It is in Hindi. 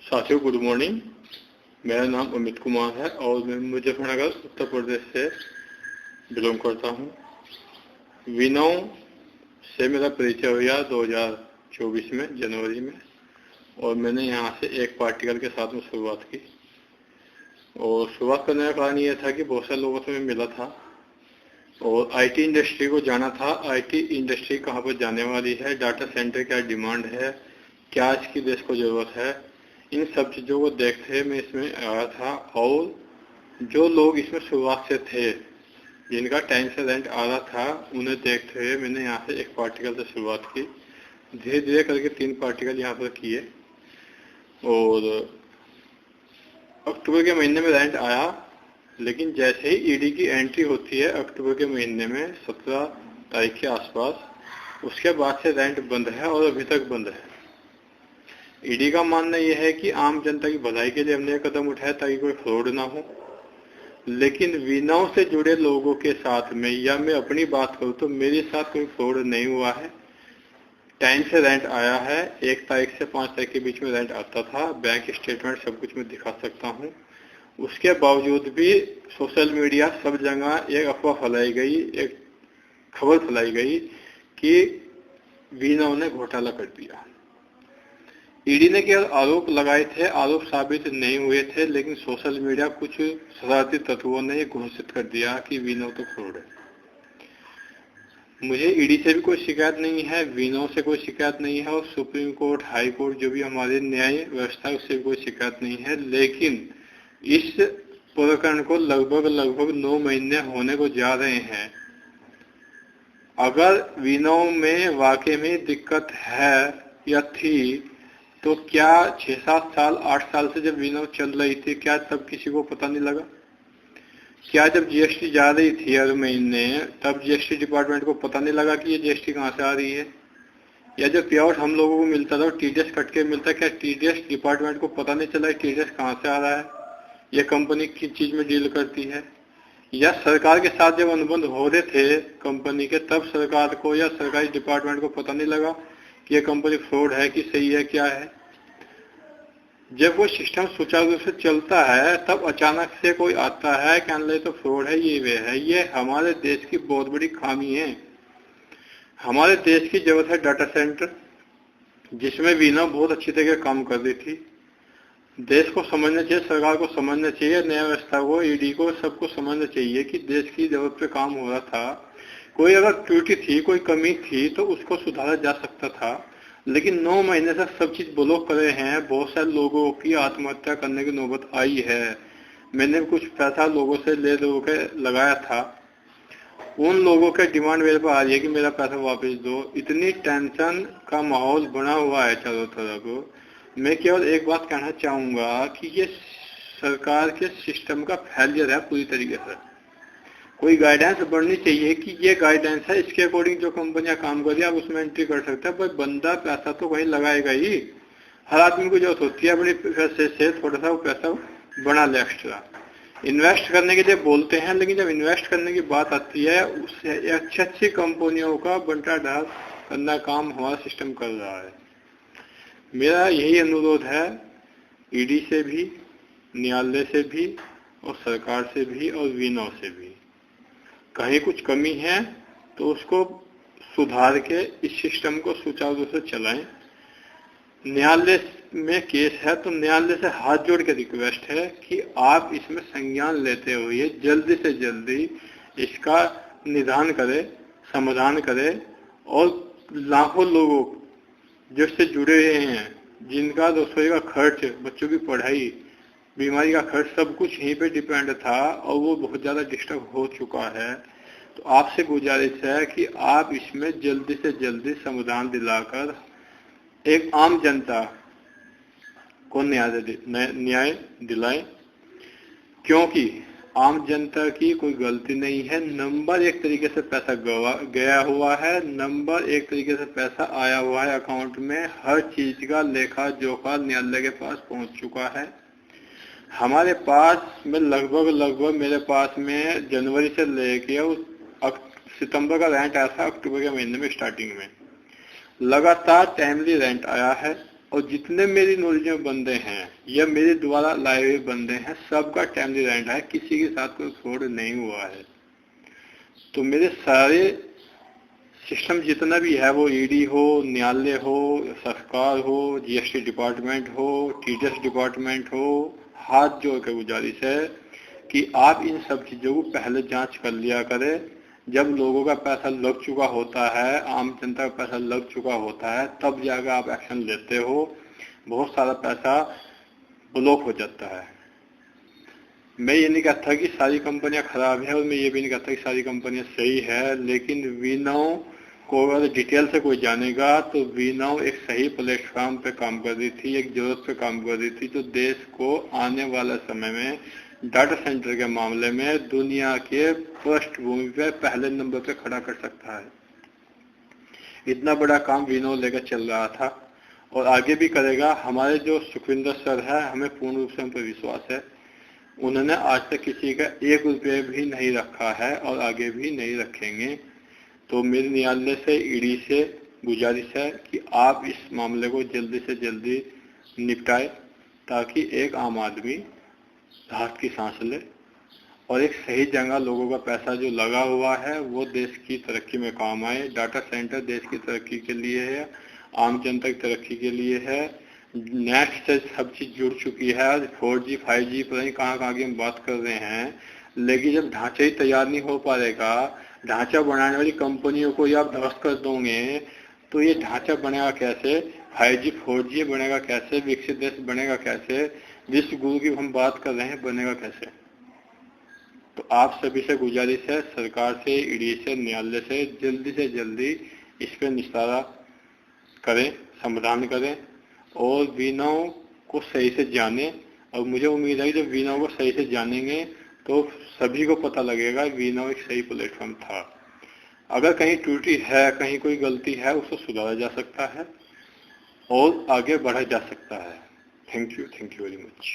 साथियों, गुड मॉर्निंग। मेरा नाम अमित कुमार है और मैं मुजफ्फरनगर उत्तर प्रदेश से बिलोंग करता हूँ। विनोव से मेरा परिचय हुआ 2024 में जनवरी में, और मैंने यहाँ से एक पार्टिकल के साथ में शुरुआत की। और शुरुआत करने का कारण ये था कि बहुत सारे लोगों से मैं मिला था और आईटी इंडस्ट्री को जाना था। आईटी इंडस्ट्री कहाँ पर जाने वाली है, डाटा सेंटर क्या डिमांड है, क्या इसकी देश को ज़रूरत है, इन सब चीज़ों को देखते मैं इसमें आया था। और जो लोग इसमें शुरुआत से थे, जिनका टाइम से रेंट आ रहा था, उन्हें देखते हुए मैंने यहाँ से एक पार्टिकल से शुरुआत की। धीरे धीरे करके 3 पार्टिकल यहाँ पर किए और अक्टूबर के महीने में रेंट आया। लेकिन जैसे ही ईडी की एंट्री होती है अक्टूबर के महीने में 17 तारीख के आसपास, उसके बाद से रेंट बंद है और अभी तक बंद है। ईडी का मानना यह है कि आम जनता की भलाई के लिए हमने कदम उठाया ताकि कोई फ्रॉड ना हो। लेकिन विनोव से जुड़े लोगों के साथ में, या मैं अपनी बात करूं तो मेरे साथ कोई फ्रॉड नहीं हुआ है। टाइम से रेंट आया है, 1 तारीख से 5 तारीख के बीच में रेंट आता था। बैंक स्टेटमेंट सब कुछ मैं दिखा सकता हूं। उसके बावजूद भी सोशल मीडिया सब जगह एक अफवाह फैलाई गई, एक खबर फैलाई गई कि विनोव ने घोटाला कर दिया। ईडी ने केवल आरोप लगाए थे, आरोप साबित नहीं हुए थे, लेकिन सोशल मीडिया कुछ शरारती तत्वों ने घोषित कर दिया कि विनोव तो फ्रॉड है। मुझे ईडी से भी कोई शिकायत नहीं है, विनोव से कोई शिकायत नहीं है, और सुप्रीम कोर्ट, हाई कोर्ट, जो भी हमारी न्याय व्यवस्था है उससे भी कोई शिकायत नहीं है। लेकिन इस प्रकरण को लगभग 9 महीने होने को जा रहे हैं। अगर विनोव में वाकई में दिक्कत है या थी, तो क्या 6-7 साल 8 साल से जब विनोव चल रही थी, क्या तब किसी को पता नहीं लगा? क्या जब जीएसटी जा रही थी हर महीने, तब जीएसटी डिपार्टमेंट को पता नहीं लगा कि ये जीएसटी कहाँ से आ रही है? या जब पे आउट हम लोगों को मिलता था, टीडीएस कट के मिलता, क्या टीडीएस डिपार्टमेंट को पता नहीं चला टीडीएस कहाँ से आ रहा है, ये कंपनी किस चीज में डील करती है? या सरकार के साथ जब अनुबंध हो रहे थे कंपनी के, तब सरकार को या सरकारी डिपार्टमेंट को पता नहीं लगा कि ये कंपनी फ्रॉड है कि सही है, क्या है? जब वो सिस्टम सुचारू रूप से चलता है, तब अचानक से कोई आता है कि नहीं तो फ्रॉड है, ये वे है। ये हमारे देश की बहुत बड़ी खामी है। हमारे देश की जरूरत है डाटा सेंटर, जिसमें विनोव बहुत अच्छी तरह काम कर रही थी। देश को समझना चाहिए, सरकार को समझना चाहिए, न्याय व्यवस्था को, ईडी को, सबको समझना चाहिए कि देश की जरूरत पे काम हो रहा था। कोई अगर त्रुटि थी, कोई कमी थी, तो उसको सुधारा जा सकता था। लेकिन 9 महीने से सब चीज ब्लॉक करे हैं। बहुत सारे लोगों की आत्महत्या करने की नौबत आई है। मैंने कुछ पैसा लोगों से ले के लगाया था, उन लोगों के डिमांड मेरे पर आ रही है कि मेरा पैसा वापस दो। इतनी टेंशन का माहौल बना हुआ है चारों तरफ। मैं केवल एक बात कहना चाहूंगा कि ये सरकार के सिस्टम का फेलियर है पूरी तरीके से। कोई गाइडेंस बननी चाहिए कि ये गाइडेंस है, इसके अकॉर्डिंग जो कंपनियां काम कर रही है आप उसमें एंट्री कर सकते हैं। पर बंदा पैसा तो कहीं लगाएगा ही। हर आदमी को जरूरत होती है अपने पैसे से थोड़ा सा वो पैसा बना ले एक्स्ट्रा। इन्वेस्ट करने के लिए बोलते हैं, लेकिन जब इन्वेस्ट करने की बात आती है, उससे अच्छी कंपनियों का बंटा ढाल करना काम हमारा सिस्टम कर रहा है। मेरा यही अनुरोध है ईडी से भी, न्यायालय से भी, और सरकार से भी, और विनोव से भी। कहीं कुछ कमी है तो उसको सुधार के इस सिस्टम को सुचारू रूप से चलाएं। न्यायालय में केस है तो न्यायालय से हाथ जोड़ के रिक्वेस्ट है कि आप इसमें संज्ञान लेते हुए जल्दी से जल्दी इसका निदान करें, समाधान करें, और लाखों लोगों जो इससे जुड़े हुए हैं, जिनका रसोई का खर्च, बच्चों की पढ़ाई, बीमारी का खर्च, सब कुछ यहीं पे डिपेंड था, और वो बहुत ज्यादा डिस्टर्ब हो चुका है। तो आपसे गुजारिश है कि आप इसमें जल्दी से जल्दी समाधान दिलाकर एक आम जनता को न्याय दिलाएं, क्योंकि आम जनता की कोई गलती नहीं है। नंबर एक तरीके से पैसा गया हुआ है, नंबर एक तरीके से पैसा आया हुआ है अकाउंट में। हर चीज का लेखा जोखा न्यायालय के पास पहुंच चुका है। हमारे पास में लगभग मेरे पास में जनवरी से लेके सितंबर का रेंट आया था, अक्टूबर के महीने में स्टार्टिंग में लगातार टाइमली रेंट आया है। और जितने मेरी नॉलेज में बंदे हैं या मेरे द्वारा लाए हुए बंदे हैं, सबका टाइमली रेंट है, किसी के साथ कोई फ्रॉड नहीं हुआ है। तो मेरे सारे सिस्टम जितना भी है, वो ईडी हो, न्यायालय हो, सरकार हो, जीएसटी डिपार्टमेंट हो, टीडीएस डिपार्टमेंट हो, हाथ जोड़ के गुजारिश है कि आप इन सब चीजों को पहले जांच कर लिया करें। जब लोगों का पैसा लग चुका होता है, आम जनता का पैसा लग चुका होता है, तब जाकर आप एक्शन लेते हो। बहुत सारा पैसा ब्लॉक हो जाता है। मैं ये नहीं कहता कि सारी कंपनियां खराब है और मैं ये भी नहीं कहता कि सारी कंपनियां सही है, लेकिन वीनौ को अगर डिटेल से कोई जानेगा तो वीनौ एक सही प्लेटफॉर्म पे काम कर रही थी, एक जरूरत पे काम कर रही थी, जो देश को आने वाले समय में डाटा सेंटर के मामले में दुनिया के पृष्ठभूमि पे पहले नंबर पे खड़ा कर सकता है। इतना बड़ा काम वीनौ लेकर चल रहा था और आगे भी करेगा। हमारे जो सुखविंदर सर है, हमें पूर्ण रूप से उन पर विश्वास है। उन्होंने आज तक किसी का 1 रुपये भी नहीं रखा है और आगे भी नहीं रखेंगे। तो मेरे न्यायालय से, ईडी से गुजारिश है कि आप इस मामले को जल्दी से जल्दी निपटाए, ताकि एक आम आदमी राहत की सांस ले और एक सही जगह लोगों का पैसा जो लगा हुआ है वो देश की तरक्की में काम आए। डाटा सेंटर देश की तरक्की के लिए है, आम जनता की तरक्की के लिए है। नेट से सब चीज जुड़ चुकी है। 4G 5G पता नहीं कहाँ की हम बात कर रहे हैं, लेकिन जब ढांचा ही तैयार नहीं हो पाएगा, ढांचा बनाने वाली कंपनियों को आप ध्वस्त कर दोगे, तो ये ढांचा बनेगा कैसे? 5G 4G बनेगा कैसे? विकसित देश बनेगा कैसे? विश्व गुरु की हम बात कर रहे हैं, बनेगा कैसे? तो आप सभी से गुजारिश है, सरकार से, ईडी से, न्यायालय से जल्दी इस पर निस्तारा करें, समाधान करें और वीनौ को सही से जाने। और मुझे उम्मीद है कि जब वीनौ को सही से जानेंगे तो सभी को पता लगेगा वीनौ एक सही प्लेटफॉर्म था। अगर कहीं त्रुटि है, कहीं कोई गलती है, उसको सुधारा जा सकता है और आगे बढ़ा जा सकता है। Thank you very much.